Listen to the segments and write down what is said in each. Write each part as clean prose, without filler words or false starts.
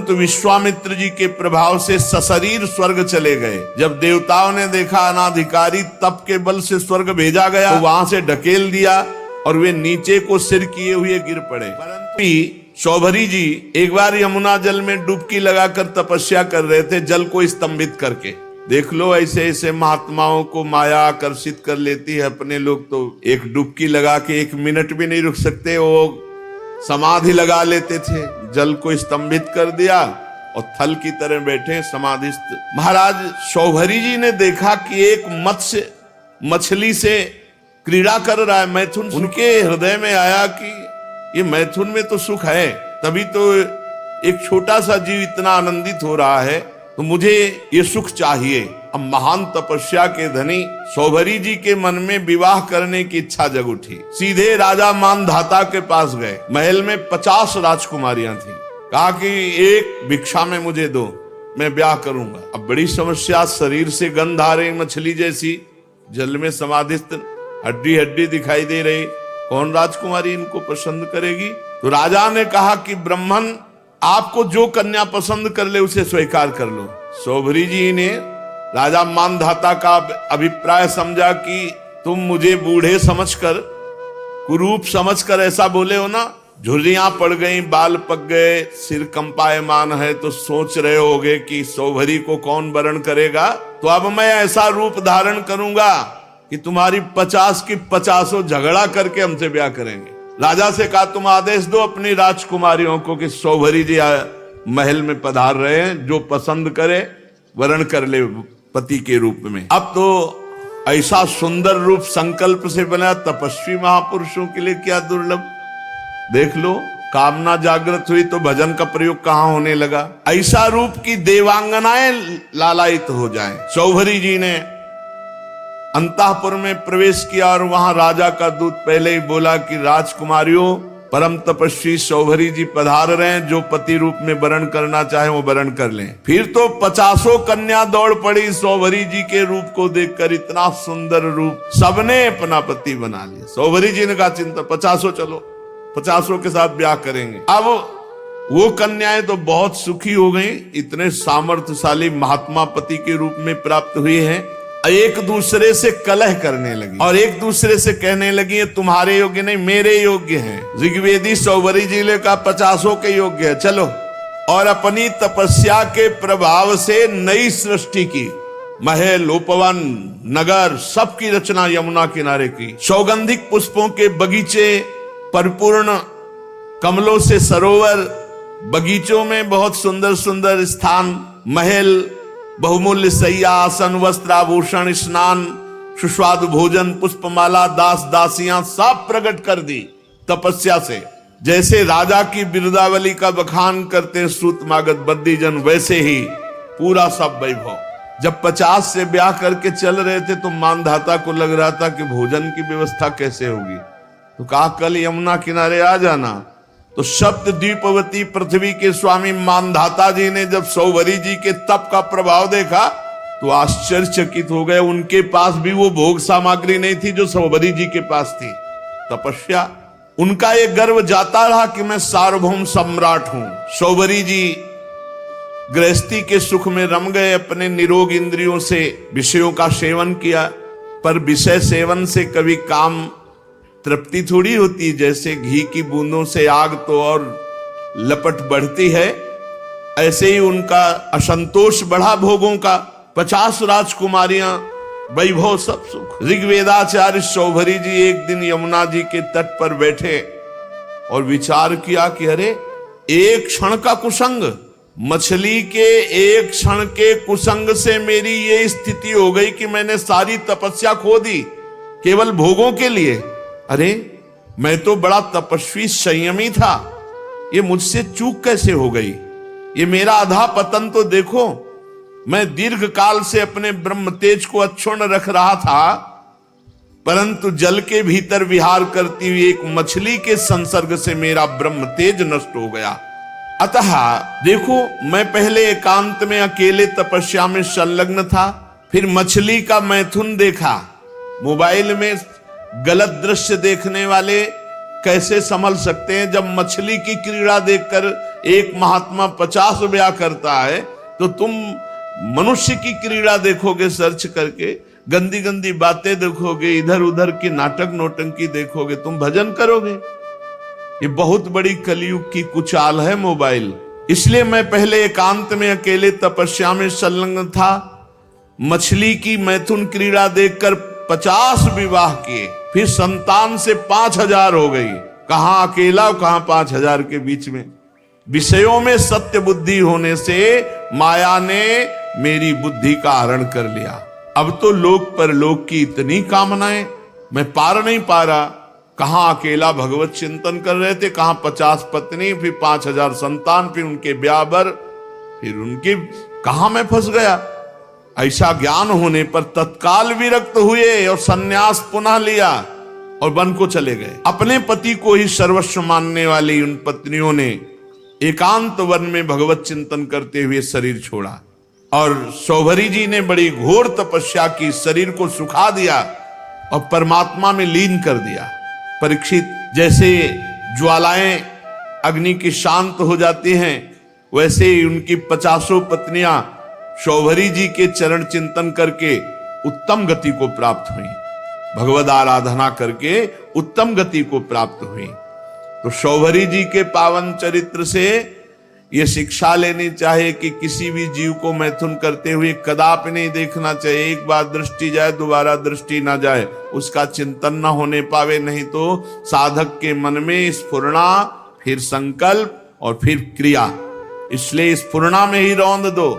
परंतु विश्वामित्र जी के प्रभाव से सशरीर स्वर्ग चले गए। जब देवताओं ने देखा अनाधिकारी तप के बल से स्वर्ग भेजा गया, तो वहां से ढकेल दिया और वे नीचे को सिर किए हुए गिर पड़े। परंतु शौभरी जी एक बार यमुना जल में डुबकी लगाकर तपस्या कर रहे थे, जल को स्तंभित करके। देख लो, ऐसे ऐसे महात्माओं को माया आकर्षित कर लेती है। अपने लोग तो एक डुबकी लगा के 1 मिनट भी नहीं रुक सकते, वो समाधि लगा लेते थे। जल को स्तंभित कर दिया और थल की तरह बैठे समाधिस्थ। महाराज शौभरी जी ने देखा कि एक मत्स्य मछली से क्रीड़ा कर रहा है, मैथुन। उनके हृदय में आया कि ये मैथुन में तो सुख है, तभी तो एक छोटा सा जीव इतना आनंदित हो रहा है, तो मुझे ये सुख चाहिए। अब महान तपस्या के धनी शौभरी जी के मन में विवाह करने की इच्छा जग उठी। सीधे राजा मानधाता के पास गए। महल में 50 राजकुमारियां थी। कहा कि एक भिक्षा में मुझे दो, मैं ब्याह करूंगा। अब बड़ी समस्या, शरीर से गंध आ रही, मछली जैसी, जल में समाधिस्थ, हड्डी हड्डी दिखाई दे रही। कौन राजकुमारी इनको पसंद करेगी? तो राजा ने कहा कि ब्राह्मण आपको जो कन्या पसंद कर ले उसे स्वीकार कर लो। शौभरी जी ने राजा मानधाता का अभिप्राय समझा कि तुम मुझे बूढ़े समझकर, कुरूप समझकर ऐसा बोले हो ना। झुर्रियां पड़ गई, बाल पक गए, सिर कंपायमान है, तो सोच रहे होगे कि शौभरी को कौन वरण करेगा। तो अब मैं ऐसा रूप धारण करूंगा कि तुम्हारी 50 की 50 झगड़ा करके हमसे ब्याह करेंगे। राजा से कहा तुम आदेश दो अपनी राजकुमारियों को कि शौभरी जी महल में पधार रहे हैं, जो पसंद करे वरण कर ले पति के रूप में। अब तो ऐसा सुंदर रूप संकल्प से बना, तपस्वी महापुरुषों के लिए क्या दुर्लभ। देख लो, कामना जागृत हुई तो भजन का प्रयोग कहां होने लगा। ऐसा रूप की देवांगनाएं लालायित हो जाएं। शौभरी जी ने अंतःपुर में प्रवेश किया और वहां राजा का दूत पहले ही बोला कि राजकुमारियों, परम तपस्वी शौभरी जी पधार रहे हैं, जो पति रूप में वरण करना चाहे वो वरण कर लें। फिर तो 50 कन्या दौड़ पड़ी शौभरी जी के रूप को देखकर। इतना सुंदर रूप, सबने अपना पति बना लिया। शौभरी जी ने कहा चिंता 50 चलो, 50 के साथ ब्याह करेंगे। अब वो कन्याएं तो बहुत सुखी हो गई, इतने सामर्थ्यशाली महात्मा पति के रूप में प्राप्त हुए हैं। एक दूसरे से कलह करने लगी और एक दूसरे से कहने लगी ये तुम्हारे योग्य नहीं, मेरे योग्य हैं। ऋग्वेदी शौभरी जी ने कहा 50 के योग्य है, चलो। और अपनी तपस्या के प्रभाव से नई सृष्टि की, महल, उपवन, नगर, सबकी रचना यमुना किनारे की। सौगंधिक पुष्पों के बगीचे, परिपूर्ण कमलों से सरोवर, बगीचों में बहुत सुंदर सुंदर स्थान, महल, बहुमूल्य शैया, आसन, वस्त्र, आभूषण, स्नान, सुस्वादु भोजन, पुष्पमाला, दास दासियां सब प्रकट कर दी तपस्या से। जैसे राजा की बिरुदावली का बखान करते सूत मागध बद्दीजन, वैसे ही पूरा सब वैभव। जब 50 से ब्याह करके चल रहे थे तो मानधाता को लग रहा था कि भोजन की व्यवस्था कैसे होगी। तो कहा कल यमुना किनारे आ जाना। तो सप्त द्वीपवती पृथ्वी के स्वामी मानधाता जी ने जब शौभरी जी के तप का प्रभाव देखा तो आश्चर्यचकित हो गए। उनके पास भी वो भोग सामग्री नहीं थी जो शौभरी जी के पास थी। तपस्या, उनका ये गर्व जाता रहा कि मैं सार्वभौम सम्राट हूं। शौभरी जी गृहस्थी के सुख में रम गए, अपने निरोग इंद्रियों से विषयों का सेवन किया। पर विषय सेवन से कभी काम तृप्ति थोड़ी होती। जैसे घी की बूंदों से आग तो और लपट बढ़ती है, ऐसे ही उनका असंतोष बढ़ा भोगों का। 50 राजकुमारियां, वैभव, सब सुख। ऋग्वेदाचार्य शौभरी जी एक दिन यमुना जी के तट पर बैठे और विचार किया कि अरे एक क्षण का कुसंग, मछली के एक क्षण के कुसंग से मेरी ये स्थिति हो गई कि मैंने सारी तपस्या खो दी केवल भोगों के लिए। अरे मैं तो बड़ा तपस्वी संयमी था, ये मुझसे चूक कैसे हो गई। ये मेरा अधा पतन तो देखो। मैं दीर्घ काल से अपने ब्रह्म तेज को अक्षुण्ण रख रहा था, परंतु जल के भीतर विहार करती हुई एक मछली के संसर्ग से मेरा ब्रह्म तेज नष्ट हो गया। अतः देखो, मैं पहले एकांत में अकेले तपस्या में संलग्न था, फिर मछली का मैथुन देखा। मोबाइल में गलत दृश्य देखने वाले कैसे संभल सकते हैं? जब मछली की क्रीड़ा देखकर एक महात्मा 50 ब्याह करता है, तो तुम मनुष्य की क्रीड़ा देखोगे सर्च करके, गंदी गंदी बातें देखोगे, इधर उधर की नाटक नौटंकी देखोगे, तुम भजन करोगे? ये बहुत बड़ी कलयुग की कुचाल है मोबाइल। इसलिए मैं पहले एकांत में अकेले तपस्या में संलग्न था, मछली की मैथुन क्रीड़ा देखकर 50 विवाह किए, फिर संतान से 5000 हो गई। कहां अकेला, कहां 5000 के बीच में। विषयों में सत्य बुद्धि होने से माया ने मेरी बुद्धि का हरण कर लिया। अब तो लोक परलोक की इतनी कामनाएं, मैं पार नहीं पा रहा। कहां अकेला भगवत चिंतन कर रहे थे, कहां 50 पत्नी, फिर 5000 संतान, फिर उनके ब्याह बर, फिर उनके, कहां मैं फंस गया। ऐसा ज्ञान होने पर तत्काल विरक्त हुए और सन्यास पुनः लिया और वन को चले गए। अपने पति को ही सर्वस्व मानने वाली उन पत्नियों ने एकांत वन में भगवत चिंतन करते हुए शरीर छोड़ा। और शौभरी जी ने बड़ी घोर तपस्या की, शरीर को सुखा दिया और परमात्मा में लीन कर दिया। परीक्षित, जैसे ज्वालाएं अग्नि की शांत हो जाती हैं, वैसे ही उनकी 50 पत्नियां शौभरी जी के चरण चिंतन करके उत्तम गति को प्राप्त हुई, भगवद आराधना करके उत्तम गति को प्राप्त हुई। तो शौभरी जी के पावन चरित्र से ये शिक्षा लेनी चाहिए कि किसी भी जीव को मैथुन करते हुए कदापि नहीं देखना चाहिए। एक बार दृष्टि जाए, दोबारा दृष्टि ना जाए, उसका चिंतन ना होने पावे, नहीं तो साधक के मन में स्फुरना, फिर संकल्प और फिर क्रिया। इसलिए स्फुरना में ही रौंद दो।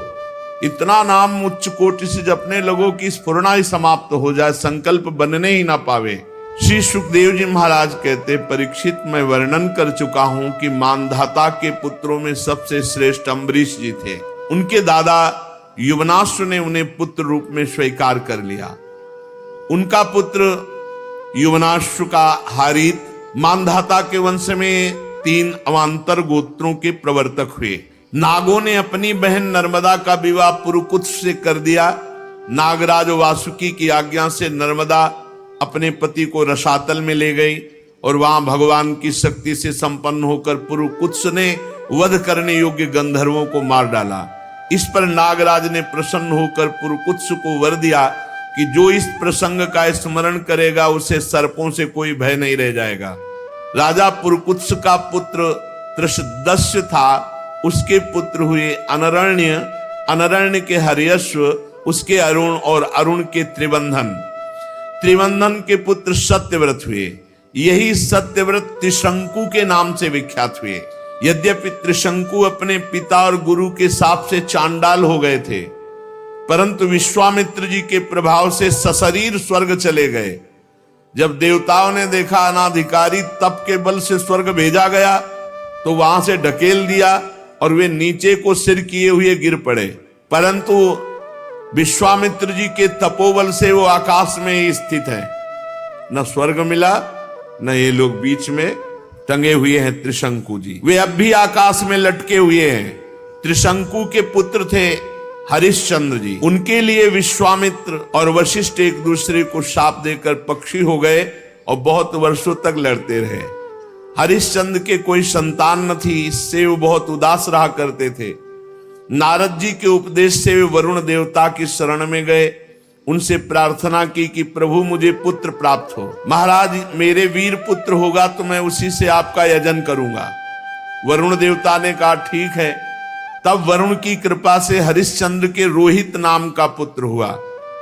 इतना नाम उच्च कोटि से जपने लोगों की स्फुरना ही समाप्त हो जाए, संकल्प बनने ही ना पावे। श्री सुखदेव जी महाराज कहते, परीक्षित, मैं वर्णन कर चुका हूं कि मानधाता के पुत्रों में सबसे श्रेष्ठ अम्बरीश जी थे। उनके दादा युवनाश्व ने उन्हें पुत्र रूप में स्वीकार कर लिया। उनका पुत्र युवनाश्व का हारित मानधाता के वंश में 3 अवान्तर गोत्रों के प्रवर्तक हुए। नागों ने अपनी बहन नर्मदा का विवाह पुरुकुत्स से कर दिया। नागराज वासुकी की आज्ञा से नर्मदा अपने पति को रसातल में ले गई और वहां भगवान की शक्ति से संपन्न होकर पुरुकुत्स ने वध करने योग्य गंधर्वों को मार डाला। इस पर नागराज ने प्रसन्न होकर पुरुकुत्स को वर दिया कि जो इस प्रसंग का स्मरण करेगा उसे सर्पों से कोई भय नहीं रह जाएगा। राजा पुरुकुत्स का पुत्र त्रिशदस्य था, उसके पुत्र हुए अनरण्य, अनरण्य के हर्यश्व, उसके अरुण और अरुण के त्रिबंधन, त्रिबंधन के पुत्र सत्यव्रत हुए। यही सत्यव्रत त्रिशंकु के नाम से विख्यात हुए। यद्यपि त्रिशंकु अपने पिता और गुरु के साप से चांडाल हो गए थे, परंतु विश्वामित्र जी के प्रभाव से सशरीर स्वर्ग चले गए। जब देवताओं ने देखा अनाधिकारी तप के बल से स्वर्ग भेजा गया, तो वहां से ढकेल दिया और वे नीचे को सिर किए हुए गिर पड़े। परंतु विश्वामित्र जी के तपोबल से वो आकाश में ही स्थित है। न स्वर्ग मिला, न ये लोग बीच में टंगे हुए हैं। त्रिशंकु जी वे अब भी आकाश में लटके हुए हैं। त्रिशंकु के पुत्र थे हरिश्चंद्र जी। उनके लिए विश्वामित्र और वशिष्ठ एक दूसरे को शाप देकर पक्षी हो गए और बहुत वर्षों तक लड़ते रहे। हरिश्चंद्र के कोई संतान न थी, इससे वो बहुत उदास रहा करते थे। नारद जी के उपदेश से वे वरुण देवता की शरण में गए, उनसे प्रार्थना की कि प्रभु मुझे पुत्र प्राप्त हो। महाराज, मेरे वीर पुत्र होगा तो मैं उसी से आपका यजन करूंगा। वरुण देवता ने कहा ठीक है। तब वरुण की कृपा से हरिश्चंद्र के रोहित नाम का पुत्र हुआ।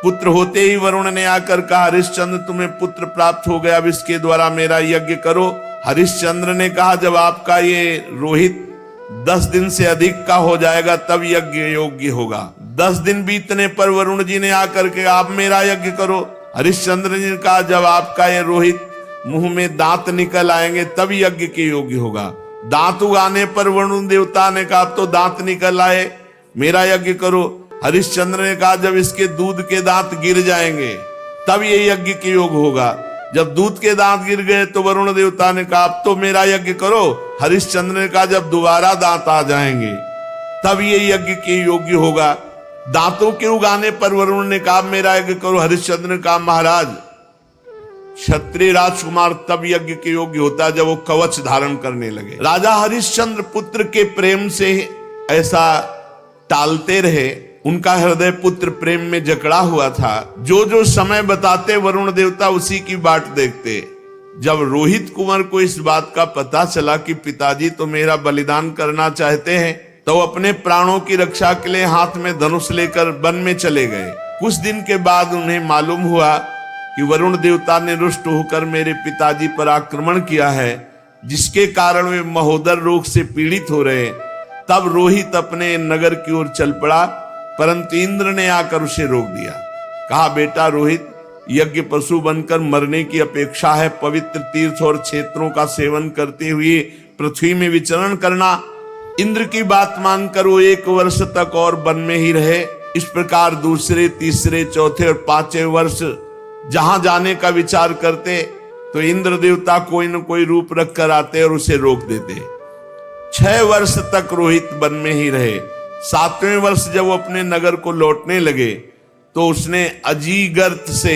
पुत्र होते ही वरुण ने आकर कहा, हरिश्चंद्र तुम्हें पुत्र प्राप्त हो गया, अब इसके द्वारा मेरा यज्ञ करो। हरिश्चंद्र ने कहा, जब आपका ये रोहित 10 दिन से अधिक का हो जाएगा तब यज्ञ योग्य होगा। 10 दिन बीतने पर वरुण जी ने आकर के आप मेरा यज्ञ करो। हरिश्चंद्र जी ने कहा, जब आपका ये रोहित मुंह में दांत निकल आएंगे तब यज्ञ के योग्य होगा। दांत उगाने पर वरुण देवता ने कहा, तो दांत निकल आए, मेरा यज्ञ करो। हरिश्चंद्र ने कहा, जब इसके दूध के दांत गिर जाएंगे तब ये यज्ञ के योग होगा। जब दूध के दांत गिर गए तो वरुण देवता ने कहा, अब तो मेरा यज्ञ करो। हरिश्चंद्र ने कहा, जब दोबारा दांत आ जाएंगे तब ये यज्ञ के योग्य होगा। दांतों के उगाने पर वरुण ने कहा, मेरा यज्ञ करो। हरिश्चंद्र ने कहा, महाराज क्षत्रिय राजकुमार तब यज्ञ के योग्य होता जब वो कवच धारण करने लगे। राजा हरिश्चंद्र पुत्र के प्रेम से ऐसा टालते रहे। उनका हृदय पुत्र प्रेम में जकड़ा हुआ था। जो जो समय बताते वरुण देवता उसी की बाट देखते। जब रोहित कुंवर को इस बात का पता चला कि पिताजी तो मेरा बलिदान करना चाहते हैं, तो अपने प्राणों की रक्षा के लिए हाथ में धनुष लेकर वन में चले गए। कुछ दिन के बाद उन्हें मालूम हुआ कि वरुण देवता ने रुष्ट होकर मेरे पिताजी पर आक्रमण किया है, जिसके कारण वे महोदर रोग से पीड़ित हो रहे। तब रोहित अपने नगर की ओर चल पड़ा, परंतु इंद्र ने आकर उसे रोक दिया। कहा, बेटा रोहित, यज्ञ पशु बनकर मरने की अपेक्षा है पवित्र तीर्थ और क्षेत्रों का सेवन करते हुए पृथ्वी में विचरण करना। इंद्र की बात मानकर वो 1 वर्ष तक और वन में ही रहे। इस प्रकार दूसरे, तीसरे, चौथे और 5वें वर्ष जहां जाने का विचार करते तो इंद्र देवता कोई न कोई रूप रख कर आते और उसे रोक देते। 6 वर्ष तक रोहित वन में ही रहे। 7वें वर्ष जब वो अपने नगर को लौटने लगे तो उसने अजीगर्त से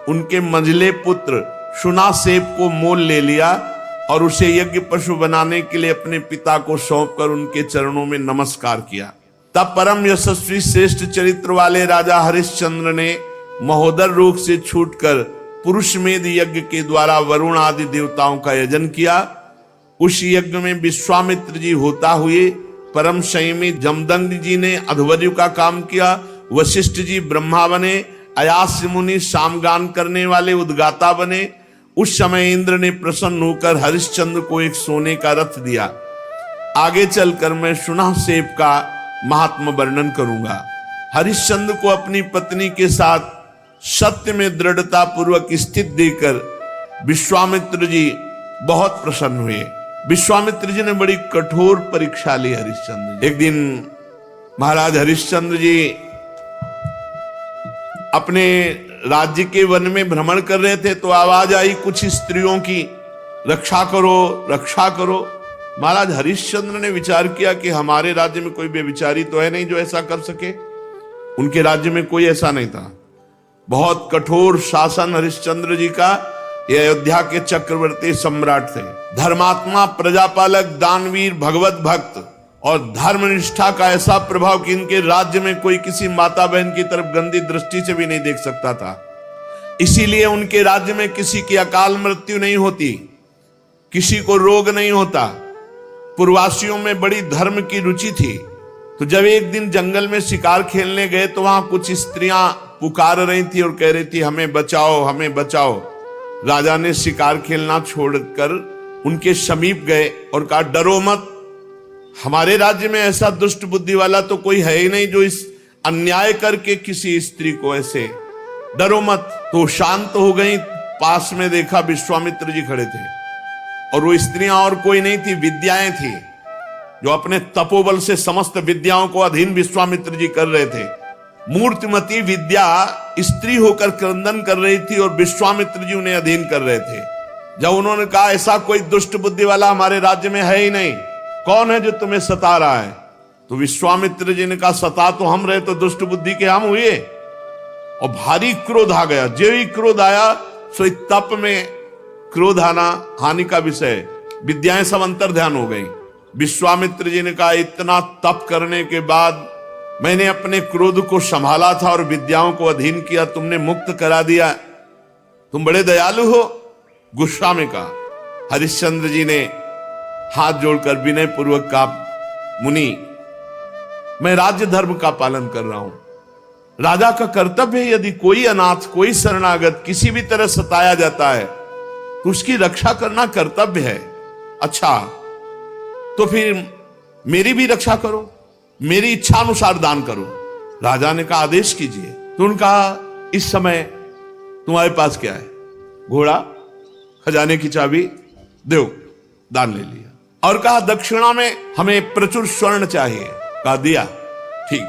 उनके मंझले पुत्र शुनासेप को मोल ले लिया और उसे यज्ञ पशु बनाने के लिए अपने पिता को सौंपकर उनके चरणों में नमस्कार किया। तब परम यशस्वी श्रेष्ठ चरित्र वाले राजा हरिश्चंद्र ने महोदर रोग से छूटकर पुरुषमेध यज्ञ के द्वारा वरुण आदि देवताओं का यजन किया। उस यज्ञ में विश्वामित्र जी होता हुए, परम संयमी जमदग्नि जी ने अध्वर्यु का काम किया, वशिष्ठ जी ब्रह्मा बने, अयास्य मुनि सामगान करने वाले उद्गाता बने। उस समय इंद्र ने प्रसन्न होकर हरिश्चंद्र को एक सोने का रथ दिया। आगे चलकर मैं शुनासेप का महात्म वर्णन करूंगा। हरिश्चंद्र को अपनी पत्नी के साथ सत्य में दृढ़ता पूर्वक स्थित देकर विश्वामित्र जी बहुत प्रसन्न हुए। विश्वामित्र जी ने बड़ी कठोर परीक्षा ली हरिश्चंद्र। एक दिन महाराज हरिश्चंद्र जी अपने राज्य के वन में भ्रमण कर रहे थे तो आवाज आई कुछ स्त्रियों की, रक्षा करो, रक्षा करो। महाराज हरिश्चंद्र ने विचार किया कि हमारे राज्य में कोई व्यभिचारी तो है नहीं जो ऐसा कर सके। उनके राज्य में कोई ऐसा नहीं था। बहुत कठोर शासन हरिश्चंद्र जी का। ये अयोध्या के चक्रवर्ती सम्राट थे, धर्मात्मा, प्रजापालक, दानवीर, भगवत भक्त और धर्मनिष्ठा का ऐसा प्रभाव कि इनके राज्य में कोई किसी माता बहन की तरफ गंदी दृष्टि से भी नहीं देख सकता था। इसीलिए उनके राज्य में किसी की अकाल मृत्यु नहीं होती, किसी को रोग नहीं होता। पूर्ववासियों में बड़ी धर्म की रुचि थी। तो जब एक दिन जंगल में शिकार खेलने गए तो वहां कुछ स्त्रियां पुकार रही थी और कह रही थी, हमें बचाओ, हमें बचाओ। राजा ने शिकार खेलना छोड़कर उनके समीप गए और कहा, डरो मत, हमारे राज्य में ऐसा दुष्ट बुद्धि वाला तो कोई है ही नहीं जो इस अन्याय करके किसी स्त्री को ऐसे, डरो मत। तो शांत हो गई। पास में देखा विश्वामित्र जी खड़े थे और वो स्त्रियां और कोई नहीं थी, विद्याएं थी जो अपने तपोबल से समस्त विद्याओं को अधीन विश्वामित्र जी कर रहे थे। मूर्तिमती विद्या स्त्री होकर क्रंदन कर रही थी और विश्वामित्र जी उन्हें अधीन कर रहे थे। जब उन्होंने कहा ऐसा कोई दुष्ट बुद्धि वाला हमारे राज्य में है ही नहीं, कौन है जो तुम्हें सता रहा है? तो विश्वामित्र जी ने कहा, सता तो हम रहे तो दुष्ट बुद्धि के हम हुए। और भारी क्रोध आ गया। जो ही क्रोध आया सो तप में क्रोध आना हानि का विषय, विद्याएं सब अंतर ध्यान हो गई। विश्वामित्र जी ने कहा, इतना तप करने के बाद मैंने अपने क्रोध को संभाला था और विद्याओं को अधीन किया, तुमने मुक्त करा दिया, तुम बड़े दयालु हो। गुस्सा में कहा। हरिश्चंद्र जी ने हाथ जोड़कर विनय पूर्वक कहा, मुनि, मैं राज्य धर्म का पालन कर रहा हूं। राजा का कर्तव्य है, यदि कोई अनाथ, कोई शरणागत किसी भी तरह सताया जाता है तो उसकी रक्षा करना कर्तव्य है। अच्छा, तो फिर मेरी भी रक्षा करो, मेरी इच्छा अनुसार दान करो। राजा ने कहा, आदेश कीजिए। तो उनका, इस समय तुम्हारे पास क्या है? घोड़ा, खजाने की चाबी, दो। दान ले लिया और कहा, दक्षिणा में हमें प्रचुर स्वर्ण चाहिए। कहा, दिया। ठीक,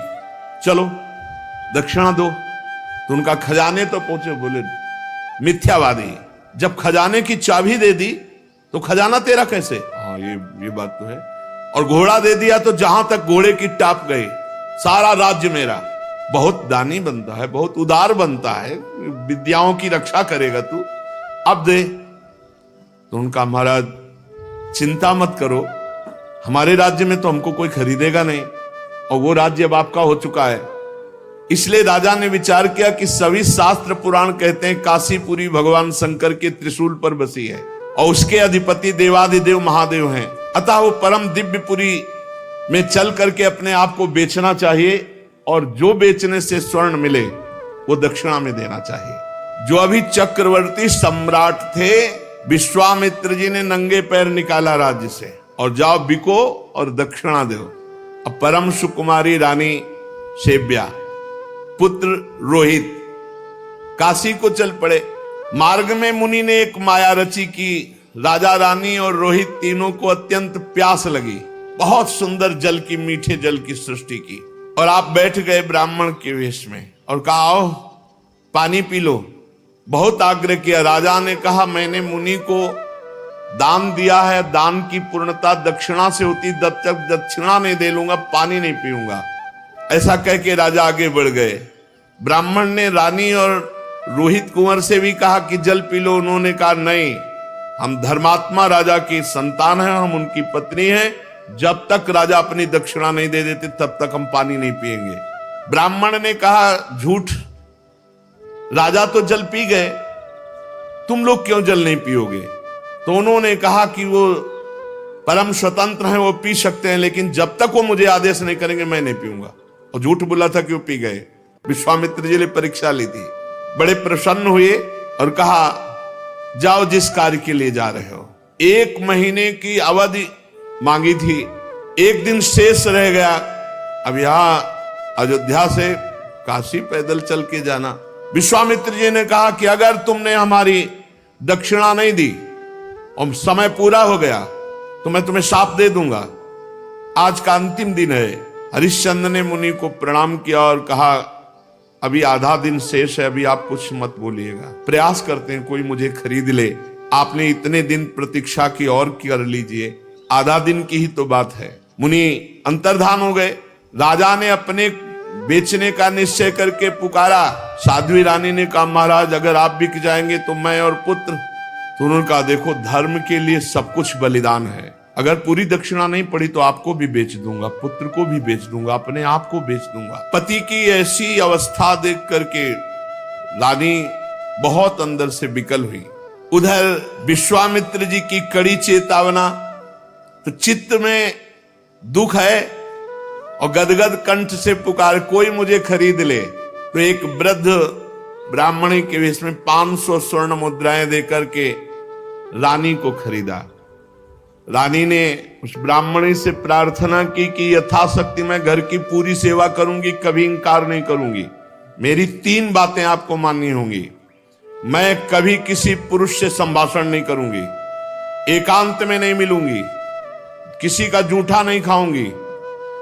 चलो दक्षिणा दो। तो उनका खजाने तो पहुंचे। बोले, मिथ्यावादी, जब खजाने की चाबी दे दी तो खजाना तेरा कैसे? हाँ, ये बात तो है। और घोड़ा दे दिया तो जहां तक घोड़े की टाप गई सारा राज्य मेरा। बहुत दानी बनता है, बहुत उदार बनता है, विद्याओं की रक्षा करेगा तू। अब दे। तो उनका महाराज चिंता मत करो, हमारे राज्य में तो हमको कोई खरीदेगा नहीं, और वो राज्य अब आपका हो चुका है। इसलिए राजा ने विचार किया कि सभी शास्त्र पुराण कहते हैं काशीपुरी भगवान शंकर के त्रिशूल पर बसी है और उसके अधिपति देवाधिदेव महादेव हैं। अतः वो परम दिव्यपुरी में चल करके अपने आप को बेचना चाहिए, और जो बेचने से स्वर्ण मिले वो दक्षिणा में देना चाहिए। जो अभी चक्रवर्ती सम्राट थे, विश्वामित्र जी ने नंगे पैर निकाला राज्य से, और जाओ बिको और दक्षिणा दो। अब परम सुकुमारी रानी सेव्या, पुत्र रोहित काशी को चल पड़े। मार्ग में मुनि ने एक माया रची की राजा रानी और रोहित तीनों को अत्यंत प्यास लगी, बहुत सुंदर जल की, मीठे जल की सृष्टि की, और आप बैठ गए ब्राह्मण के वेश में और कहा आओ पानी पी लो। बहुत आग्रह किया। राजा ने कहा मैंने मुनि को दान दिया है, दान की पूर्णता दक्षिणा से होती, जब तक दक्षिणा नहीं दे लूंगा पानी नहीं पीऊंगा। ऐसा कह के राजा आगे बढ़ गए। ब्राह्मण ने रानी और रोहित कुंवर से भी कहा कि जल पी लो। उन्होंने कहा नहीं, हम धर्मात्मा राजा की संतान हैं, हम उनकी पत्नी हैं, जब तक राजा अपनी दक्षिणा नहीं दे देते तब तक हम पानी नहीं पिएंगे। ब्राह्मण ने कहा झूठ, राजा तो जल पी गए, तुम लोग क्यों जल नहीं पियोगे? तो उन्होंने कहा कि वो परम स्वतंत्र हैं, वो पी सकते हैं, लेकिन जब तक वो मुझे आदेश नहीं करेंगे मैं नहीं पीऊंगा। और झूठ बोला था कि वो पी गए। विश्वामित्र जी ने परीक्षा ली थी, बड़े प्रसन्न हुए और कहा जाओ जिस कार्य के लिए जा रहे हो। 1 महीने की अवधि मांगी थी, 1 दिन शेष रह गया। अब यहां अयोध्या से काशी पैदल चल के जाना। विश्वामित्र जी ने कहा कि अगर तुमने हमारी दक्षिणा नहीं दी और समय पूरा हो गया तो मैं तुम्हें शाप दे दूंगा। आज का अंतिम दिन है। हरिश्चंद्र ने मुनि को प्रणाम किया और कहा अभी आधा दिन शेष है, अभी आप कुछ मत बोलिएगा, प्रयास करते हैं कोई मुझे खरीद ले। आपने इतने दिन प्रतीक्षा की और कर लीजिए, आधा दिन की ही तो बात है। मुनि अंतर्धान हो गए। राजा ने अपने बेचने का निश्चय करके पुकारा। साध्वी रानी ने कहा महाराज अगर आप बिक जाएंगे तो मैं और पुत्र। तो उन्होंने कहा देखो धर्म के लिए सब कुछ बलिदान है, अगर पूरी दक्षिणा नहीं पड़ी तो आपको भी बेच दूंगा, पुत्र को भी बेच दूंगा, अपने आप को बेच दूंगा। पति की ऐसी अवस्था देख करके रानी बहुत अंदर से विकल हुई। उधर विश्वामित्र जी की कड़ी चेतावना, तो चित्त में दुख है और गदगद कंठ से पुकार कोई मुझे खरीद ले। तो एक वृद्ध ब्राह्मणी के वेश में 500 स्वर्ण मुद्राएं देकर के रानी को खरीदा। रानी ने उस ब्राह्मणी से प्रार्थना की कि यथाशक्ति मैं घर की पूरी सेवा करूंगी, कभी इंकार नहीं करूंगी। मेरी 3 बातें आपको माननी होंगी। मैं कभी किसी पुरुष से संभाषण नहीं करूंगी, एकांत में नहीं मिलूंगी, किसी का जूठा नहीं खाऊंगी,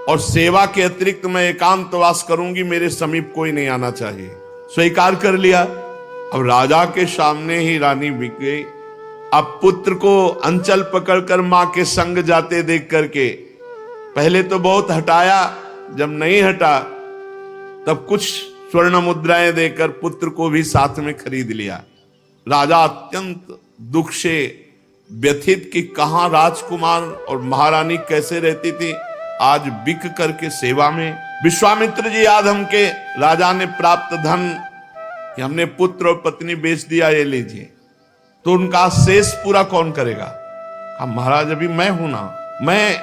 और सेवा के अतिरिक्त मैं एकांतवास करूंगी, मेरे समीप कोई नहीं आना चाहिए। स्वीकार कर लिया। अब राजा के सामने ही रानी बिक गई। अब पुत्र को अंचल पकड़कर मां के संग जाते देख करके पहले तो बहुत हटाया, जब नहीं हटा तब कुछ स्वर्ण मुद्राएं देकर पुत्र को भी साथ में खरीद लिया। राजा अत्यंत दुख से व्यथित कि कहां राजकुमार और महारानी कैसे रहती थी, आज बिक करके सेवा में। विश्वामित्र जी आधम के राजा ने प्राप्त धन कि हमने पुत्र और पत्नी बेच दिया, ये लीजिए। तो उनका शेष पूरा कौन करेगा? हम महाराज अभी मैं हूं ना, मैं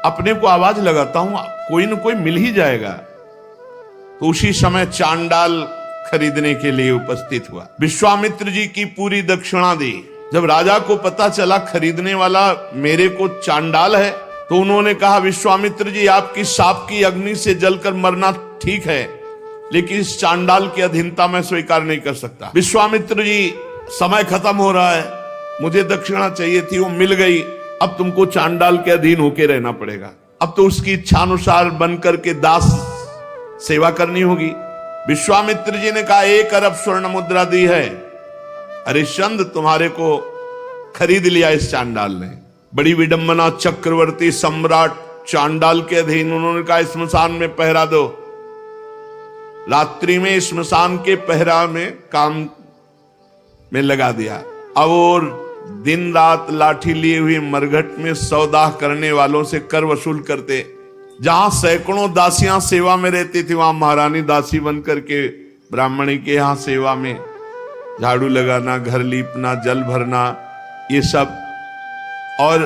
अपने को आवाज लगाता हूं, कोई न कोई मिल ही जाएगा। तो उसी समय चांडाल खरीदने के लिए उपस्थित हुआ। विश्वामित्र जी की पूरी दक्षिणा दी। जब राजा को पता चला खरीदने वाला मेरे को चांडाल है, तो उन्होंने कहा विश्वामित्र जी आपकी शाप की अग्नि से जलकर मरना ठीक है, लेकिन इस चांडाल की अधीनता मैं स्वीकार नहीं कर सकता। विश्वामित्र जी समय खत्म हो रहा है, मुझे दक्षिणा चाहिए थी, वो मिल गई, अब तुमको चांडाल के अधीन होके रहना पड़ेगा। अब तो उसकी इच्छानुसार बनकर के दास सेवा करनी होगी। विश्वामित्र जी ने कहा 1 अरब स्वर्ण मुद्रा दी है। हरिश्चंद्र तुम्हारे को खरीद लिया इस चांडाल ने। बड़ी विडंबना, चक्रवर्ती सम्राट चांडाल के अधीन। उन्होंने कहा स्मशान में पहरा दो। रात्रि में स्मशान के पहरा में काम में लगा दिया। अब और दिन रात लाठी लिए हुए मरघट में सौदा करने वालों से कर वसूल करते। जहां सैकड़ों दासियां सेवा में रहती थी, वहां महारानी दासी बन करके ब्राह्मणी के यहाँ सेवा में झाड़ू लगाना, घर लीपना, जल भरना, ये सब। और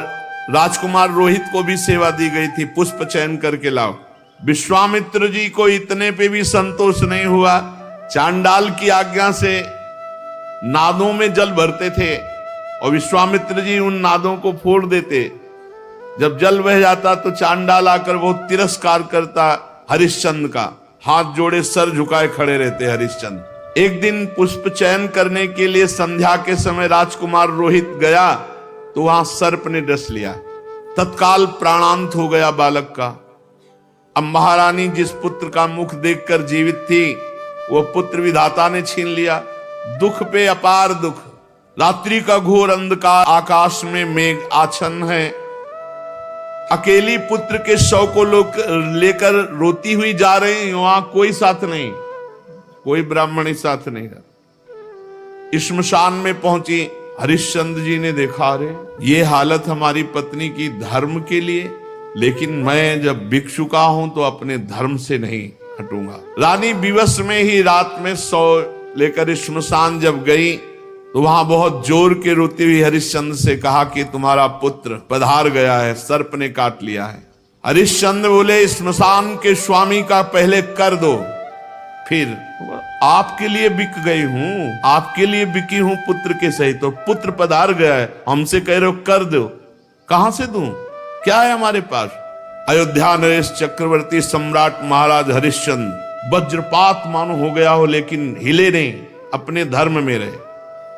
राजकुमार रोहित को भी सेवा दी गई थी, पुष्प चयन करके लाओ। विश्वामित्र जी को इतने पे भी संतोष नहीं हुआ, चांडाल की आज्ञा से नादों में जल भरते थे और विश्वामित्र जी उन नादों को फोड़ देते। जब जल बह जाता तो चांडाल आकर बहुत तिरस्कार करता हरिश्चंद्र का, हाथ जोड़े सर झुकाए खड़े रहते हरिश्चंद्र। एक दिन पुष्प चयन करने के लिए संध्या के समय राजकुमार रोहित गया तो वहां सर्प ने डस लिया, तत्काल प्राणांत हो गया बालक का। अब महारानी जिस पुत्र का मुख देखकर जीवित थी, वो पुत्र विधाता ने छीन लिया। दुख पे अपार दुख, रात्रि का घोर अंधकार, आकाश में मेघ आच्छन्न है। अकेली पुत्र के शव को लोग लेकर रोती हुई जा रहे हैं, वहां कोई साथ नहीं, कोई ब्राह्मणी साथ नहीं है। श्मशान में पहुंची, हरिश्चंद्र जी ने देखा, अरे ये हालत हमारी पत्नी की धर्म के लिए, लेकिन मैं जब भिक्षु का हूं तो अपने धर्म से नहीं हटूंगा। रानी विवश में ही रात में सौ लेकर श्मशान जब गई तो वहां बहुत जोर के रोती हुई हरिश्चंद्र से कहा कि तुम्हारा पुत्र पधार गया है, सर्प ने काट लिया है। हरिश्चंद्र बोले, श्मशान के स्वामी का पहले कर दो, फिर आपके लिए बिक गई हूं, आपके लिए बिकी हूं पुत्र के सहित। तो पुत्र पधार गया है, हमसे कह रहे हो कर दो, कहां से दूं, क्या है हमारे पास। अयोध्या नरेश चक्रवर्ती सम्राट महाराज हरिश्चंद्र वज्रपात मानो हो गया हो, लेकिन हिले नहीं, अपने धर्म में रहे।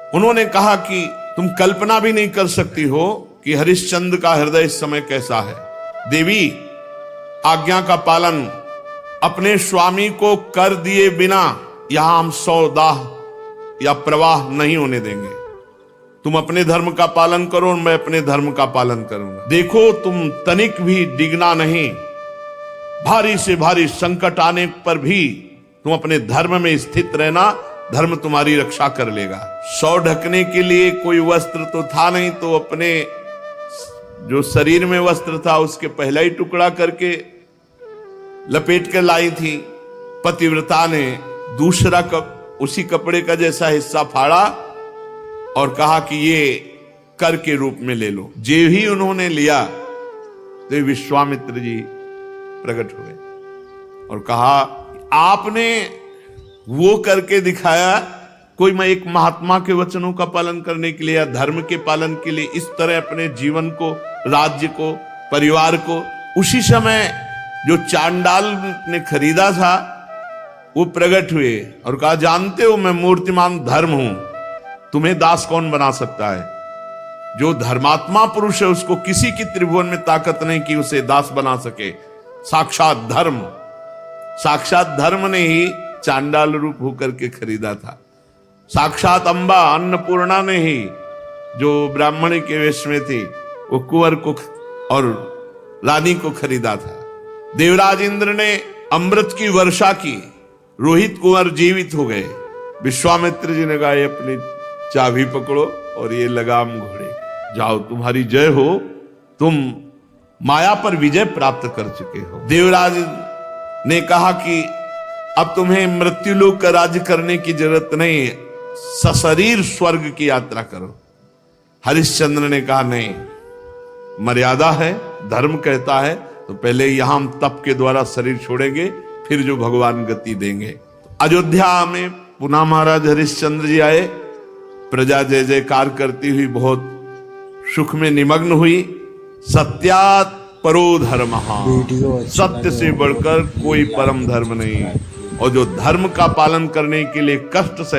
उन्होंने कहा कि तुम कल्पना भी नहीं कर सकती हो कि हरिश्चंद्र का हृदय इस समय कैसा है। देवी, आज्ञा का पालन अपने स्वामी को कर दिए बिना यहां हम सौदाह या प्रवाह नहीं होने देंगे। तुम अपने धर्म का पालन करो और मैं अपने धर्म का पालन करूंगा। देखो, तुम तनिक भी डिगना नहीं, भारी से भारी संकट आने पर भी तुम अपने धर्म में स्थित रहना, धर्म तुम्हारी रक्षा कर लेगा। सौ ढकने के लिए कोई वस्त्र तो था नहीं, तो अपने जो शरीर में वस्त्र था उसके पहला ही टुकड़ा करके लपेट कर लाई थी। पतिव्रता ने दूसरा उसी कपड़े का जैसा हिस्सा फाड़ा और कहा कि ये कर के रूप में ले लो। जे ही उन्होंने लिया तो विश्वामित्र जी प्रकट हुए और कहा, आपने वो करके दिखाया, कोई मैं एक महात्मा के वचनों का पालन करने के लिए या धर्म के पालन के लिए इस तरह अपने जीवन को, राज्य को, परिवार को। उसी समय जो चांडाल ने खरीदा था वो प्रकट हुए और कहा, जानते हो मैं मूर्तिमान धर्म हूं, तुम्हें दास कौन बना सकता है। जो धर्मात्मा पुरुष है उसको किसी की त्रिभुवन में ताकत नहीं कि उसे दास बना सके। साक्षात धर्म ने ही चांडाल रूप होकर के खरीदा था। साक्षात अम्बा अन्नपूर्णा ने ही, जो ब्राह्मणी के वेश में थी, वो कुंवर को और रानी को खरीदा था। देवराज इंद्र ने अमृत की वर्षा की, रोहित कुंवर जीवित हो गए। विश्वामित्र जी ने कहा, ये अपनी चाबी पकड़ो और ये लगाम घोड़े, जाओ तुम्हारी जय हो, तुम माया पर विजय प्राप्त कर चुके हो। देवराज ने कहा कि अब तुम्हें मृत्युलोक का राज्य करने की जरूरत नहीं, सशरीर स्वर्ग की यात्रा करो। हरिश्चंद्र ने कहा, नहीं, मर्यादा है, धर्म कहता है तो पहले यहां हम तप के द्वारा शरीर छोड़ेंगे, फिर जो भगवान गति देंगे। अयोध्या में पुनः महाराज हरिश्चंद्र जी आए, प्रजा जय जयकार करती हुई बहुत सुख में निमग्न हुई। सत्यात परो धर्म, सत्य से बढ़कर कोई परम धर्म नहीं, और जो धर्म का पालन करने के लिए कष्ट सह